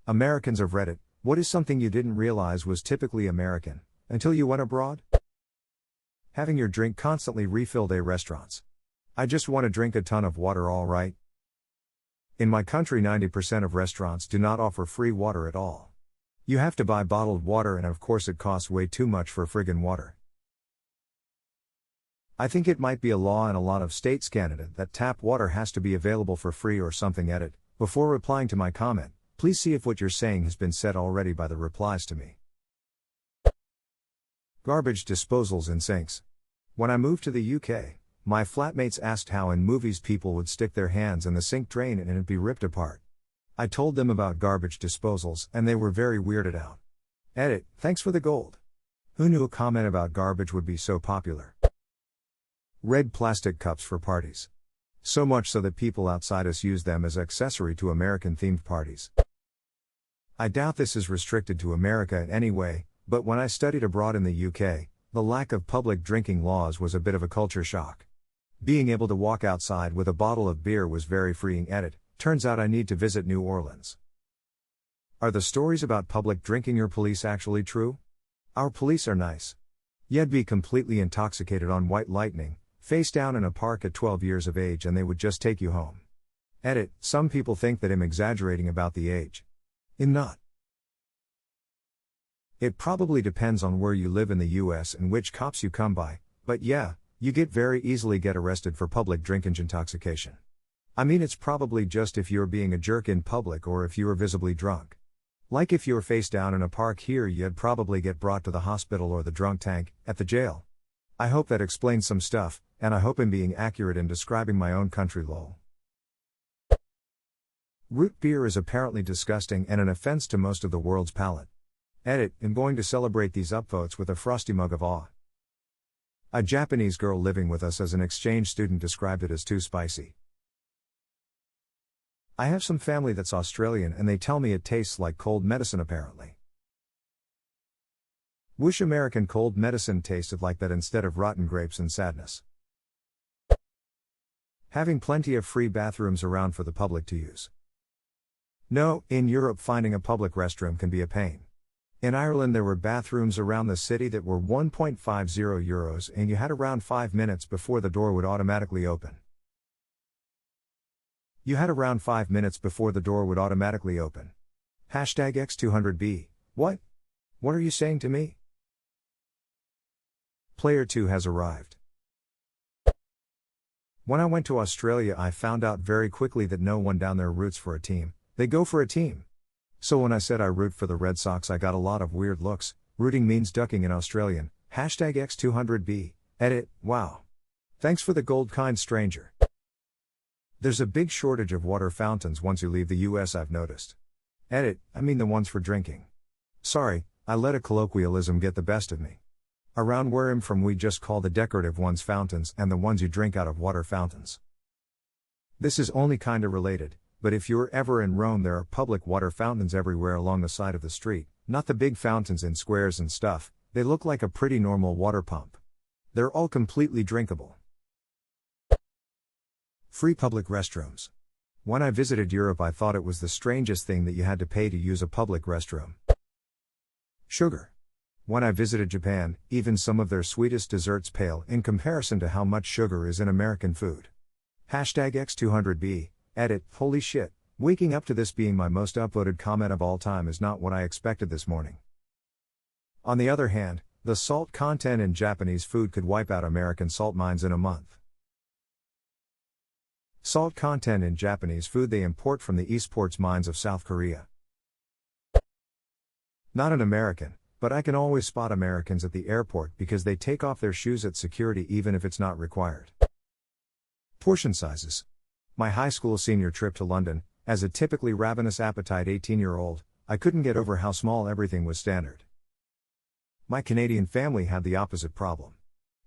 Americans of Reddit, what is something you didn't realize was typically American, until you went abroad? Having your drink constantly refilled at restaurants. I just want to drink a ton of water, alright? In my country 90% of restaurants do not offer free water at all. You have to buy bottled water, and of course it costs way too much for friggin' water. I think it might be a law in a lot of states Canada that tap water has to be available for free or something. Edit. Before replying to my comment, please see if what you're saying has been said already by the replies to me. Garbage disposals in sinks. When I moved to the UK, my flatmates asked how in movies people would stick their hands in the sink drain and it'd be ripped apart. I told them about garbage disposals and they were very weirded out. Edit. Thanks for the gold. Who knew a comment about garbage would be so popular? Red plastic cups for parties. So much so that people outside us use them as accessory to American-themed parties. I doubt this is restricted to America in any way, but when I studied abroad in the UK, the lack of public drinking laws was a bit of a culture shock. Being able to walk outside with a bottle of beer was very freeing. Edit. Turns out I need to visit New Orleans. Are the stories about public drinking your police actually true? Our police are nice. You'd be completely intoxicated on white lightning, face down in a park at 12 years of age, and they would just take you home. Edit. Some people think that I'm exaggerating about the age. I'm not. It probably depends on where you live in the US and which cops you come by, but yeah, you very easily get arrested for public drinking intoxication. I mean, it's probably just if you're being a jerk in public or if you are visibly drunk. Like if you're face down in a park here, you'd probably get brought to the hospital or the drunk tank at the jail. I hope that explains some stuff, and I hope I'm being accurate in describing my own country. Lol. Root beer is apparently disgusting and an offense to most of the world's palate. Edit. I'm going to celebrate these upvotes with a frosty mug of awe. A Japanese girl living with us as an exchange student described it as too spicy. I have some family that's Australian and they tell me it tastes like cold medicine apparently. Wish American cold medicine tasted like that instead of rotten grapes and sadness. Having plenty of free bathrooms around for the public to use. No, in Europe finding a public restroom can be a pain. In Ireland there were bathrooms around the city that were €1.50 and you had around 5 minutes before the door would automatically open. Hashtag X200B. What? What are you saying to me? Player 2 has arrived. When I went to Australia, I found out very quickly that no one down there roots for a team, they go for a team. So when I said I root for the Red Sox, I got a lot of weird looks. Rooting means ducking in Australian. Hashtag X200B. Edit. Wow. Thanks for the gold, kind stranger. There's a big shortage of water fountains once you leave the US, I've noticed. Edit. I mean the ones for drinking. Sorry, I let a colloquialism get the best of me. Around where I'm from we just call the decorative ones fountains and the ones you drink out of water fountains. This is only kinda related, but if you're ever in Rome there are public water fountains everywhere along the side of the street, not the big fountains in squares and stuff, they look like a pretty normal water pump. They're all completely drinkable. Free public restrooms. When I visited Europe I thought it was the strangest thing that you had to pay to use a public restroom. Sugar. When I visited Japan, even some of their sweetest desserts pale in comparison to how much sugar is in American food. Hashtag X200B. Edit. Holy shit, waking up to this being my most upvoted comment of all time is not what I expected this morning. On the other hand, the salt content in Japanese food could wipe out American salt mines in a month. Salt content in Japanese food they import from the esports mines of South Korea. Not an American, but I can always spot Americans at the airport because they take off their shoes at security even if it's not required. Portion sizes. My high school senior trip to London, as a typically ravenous appetite 18-year-old, I couldn't get over how small everything was standard. My Canadian family had the opposite problem.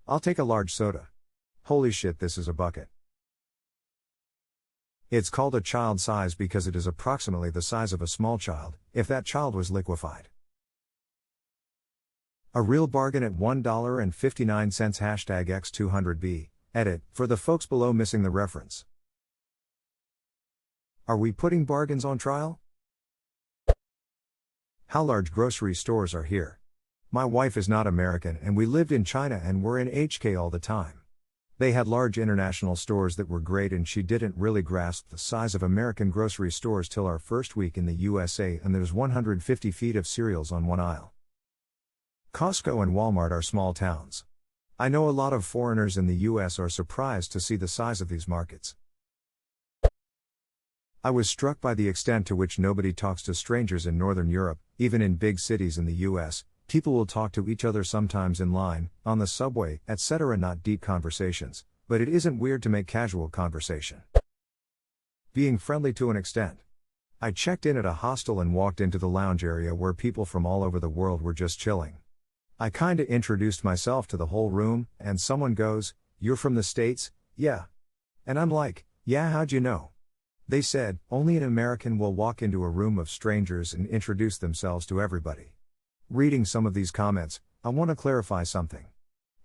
I'll take a large soda. Holy shit, this is a bucket. It's called a child size because it is approximately the size of a small child, if that child was liquefied. A real bargain at $1.59. Hashtag X200B. Edit. For the folks below missing the reference. Are we putting bargains on trial? How large grocery stores are here. My wife is not American and we lived in China and were in HK all the time. They had large international stores that were great and she didn't really grasp the size of American grocery stores till our first week in the USA and there's 150 feet of cereals on one aisle. Costco and Walmart are small towns. I know a lot of foreigners in the US are surprised to see the size of these markets. I was struck by the extent to which nobody talks to strangers in Northern Europe, even in big cities in the US. People will talk to each other sometimes in line, on the subway, etc. Not deep conversations, but it isn't weird to make casual conversation. Being friendly to an extent. I checked in at a hostel and walked into the lounge area where people from all over the world were just chilling. I kinda introduced myself to the whole room, and someone goes, "You're from the States, yeah?" And I'm like, "Yeah, how'd you know?" They said, "Only an American will walk into a room of strangers and introduce themselves to everybody." Reading some of these comments, I want to clarify something.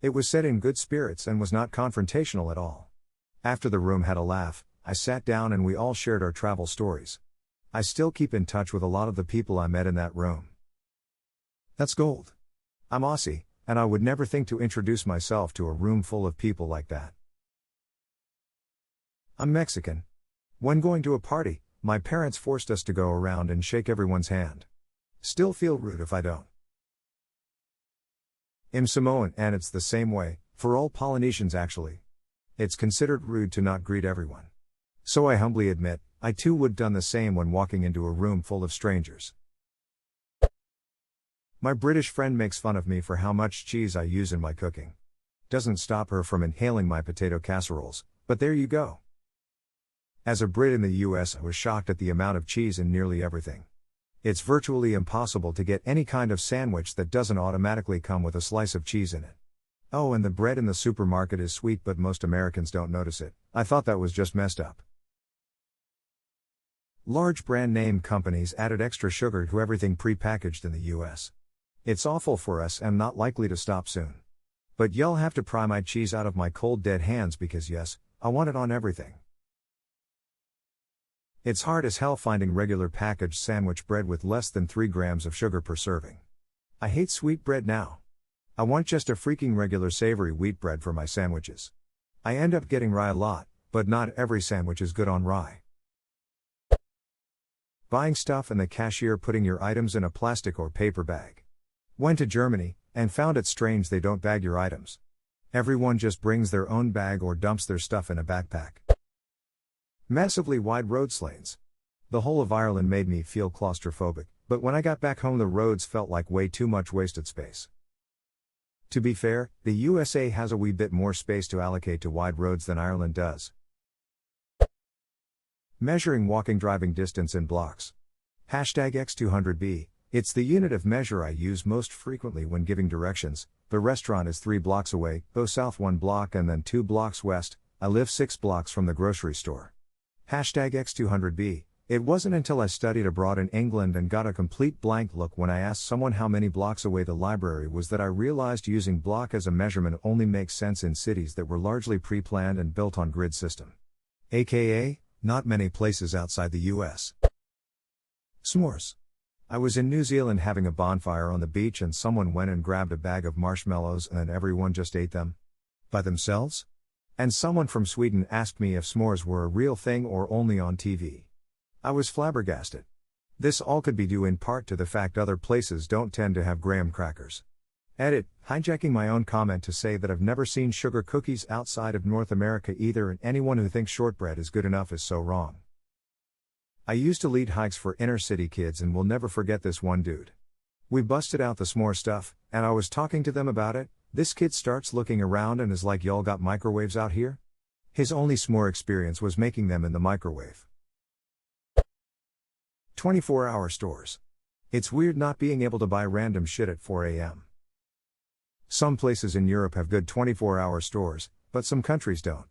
It was said in good spirits and was not confrontational at all. After the room had a laugh, I sat down and we all shared our travel stories. I still keep in touch with a lot of the people I met in that room. That's gold. I'm Aussie, and I would never think to introduce myself to a room full of people like that. I'm Mexican. When going to a party, my parents forced us to go around and shake everyone's hand. Still feel rude if I don't. I'm Samoan and it's the same way, for all Polynesians actually. It's considered rude to not greet everyone. So I humbly admit, I too would done the same when walking into a room full of strangers. My British friend makes fun of me for how much cheese I use in my cooking. Doesn't stop her from inhaling my potato casseroles, but there you go. As a Brit in the US, I was shocked at the amount of cheese in nearly everything. It's virtually impossible to get any kind of sandwich that doesn't automatically come with a slice of cheese in it. Oh, and the bread in the supermarket is sweet, but most Americans don't notice it. I thought that was just messed up. Large brand name companies added extra sugar to everything pre-packaged in the US. It's awful for us and not likely to stop soon. But y'all have to pry my cheese out of my cold dead hands because yes, I want it on everything. It's hard as hell finding regular packaged sandwich bread with less than 3 grams of sugar per serving. I hate sweet bread now. I want just a freaking regular savory wheat bread for my sandwiches. I end up getting rye a lot, but not every sandwich is good on rye. Buying stuff and the cashier putting your items in a plastic or paper bag. Went to Germany, and found it strange they don't bag your items. Everyone just brings their own bag or dumps their stuff in a backpack. Massively wide roads lanes. The whole of Ireland made me feel claustrophobic, but when I got back home the roads felt like way too much wasted space. To be fair, the USA has a wee bit more space to allocate to wide roads than Ireland does. Measuring walking driving distance in blocks. #X200B, it's the unit of measure I use most frequently when giving directions. The restaurant is 3 blocks away, go south 1 block and then 2 blocks west. I live 6 blocks from the grocery store. #X200B, it wasn't until I studied abroad in England and got a complete blank look when I asked someone how many blocks away the library was that I realized using block as a measurement only makes sense in cities that were largely pre-planned and built on grid system. AKA, not many places outside the US. S'mores. I was in New Zealand having a bonfire on the beach and someone went and grabbed a bag of marshmallows and then everyone just ate them. By themselves? And someone from Sweden asked me if s'mores were a real thing or only on TV. I was flabbergasted. This all could be due in part to the fact other places don't tend to have graham crackers. Edit, hijacking my own comment to say that I've never seen sugar cookies outside of North America either, and anyone who thinks shortbread is good enough is so wrong. I used to lead hikes for inner city kids and will never forget this one dude. We busted out the s'more stuff, and I was talking to them about it. This kid starts looking around and is like, "Y'all got microwaves out here?" His only s'more experience was making them in the microwave. 24-hour stores. It's weird not being able to buy random shit at 4 a.m. Some places in Europe have good 24-hour stores, but some countries don't.